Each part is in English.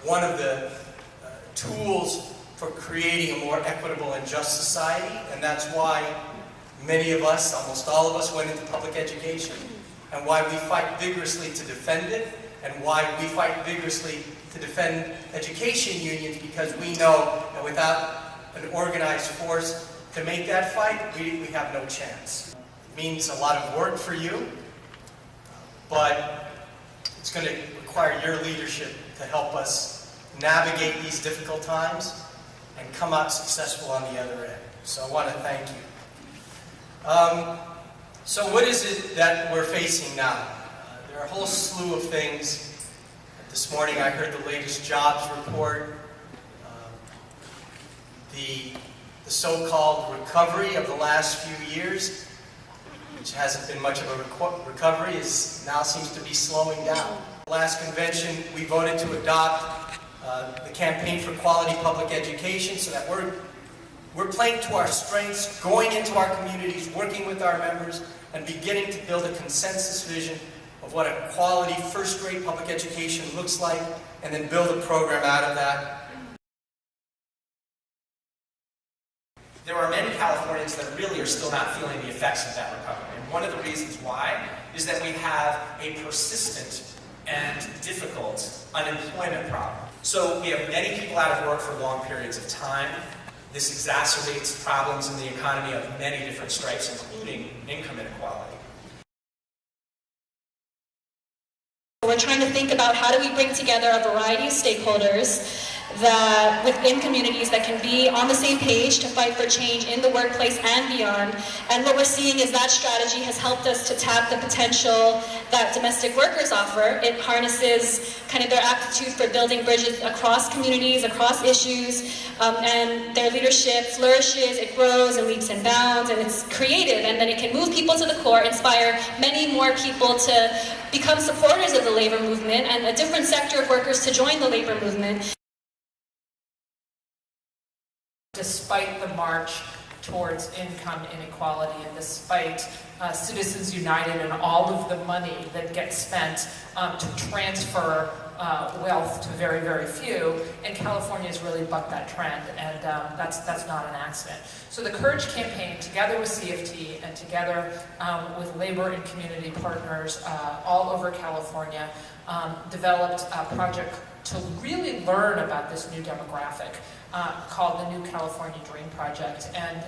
one of the tools for creating a more equitable and just society, and that's why many of us, almost all of us, went into public education, and why we fight vigorously to defend it, and why we fight vigorously to defend education unions, because we know that without an organized force to make that fight, we have no chance. It means a lot of work for you, but it's going to require your leadership to help us navigate these difficult times and come out successful on the other end. So I want to thank you. So what is it that we're facing now? There are a whole slew of things. This morning I heard the latest jobs report. The so-called recovery of the last few years, which hasn't been much of a recovery, now seems to be slowing down. Last convention, we voted to adopt the Campaign for Quality Public Education, so that we're playing to our strengths, going into our communities, working with our members, and beginning to build a consensus vision of what a quality first-rate public education looks like, and then build a program out of that. There are many Californians that really are still not feeling the effects of that recovery. And one of the reasons why is that we have a persistent and difficult unemployment problem. So we have many people out of work for long periods of time. This exacerbates problems in the economy of many different stripes, including income inequality. We're trying to think about how do we bring together a variety of stakeholders that within communities that can be on the same page to fight for change in the workplace and beyond. And what we're seeing is that strategy has helped us to tap the potential that domestic workers offer. It harnesses kind of their aptitude for building bridges across communities, across issues, and their leadership flourishes, it grows and leaps and bounds, and it's creative, and then it can move people to the core, inspire many more people to become supporters of the labor movement and a different sector of workers to join the labor movement. Despite the march towards income inequality and despite Citizens United and all of the money that gets spent to transfer wealth to very, very few, and California has really bucked that trend, and that's not an accident. So the Courage Campaign, together with CFT and together with labor and community partners all over California, developed a project to really learn about this new demographic called the New California Dream Project. And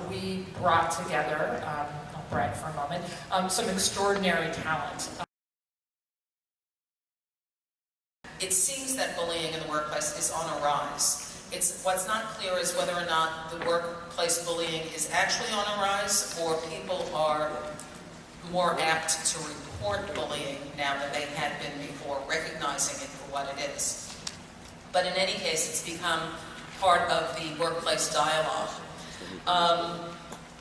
we brought together, I'll brag for a moment, some extraordinary talent. It seems that bullying in the workplace is on a rise. What's not clear is whether or not the workplace bullying is actually on a rise, or people are more apt to report bullying now than they had been before, recognizing it for what it is. But in any case, it's become part of the workplace dialogue.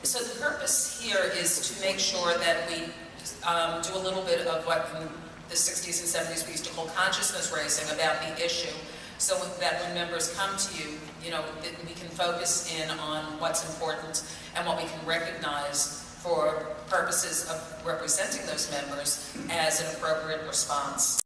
So the purpose here is to make sure that we do a little bit of what in the 60s and 70s we used to call consciousness raising about the issue, so that when members come to you, we can focus in on what's important and what we can recognize for purposes of representing those members as an appropriate response.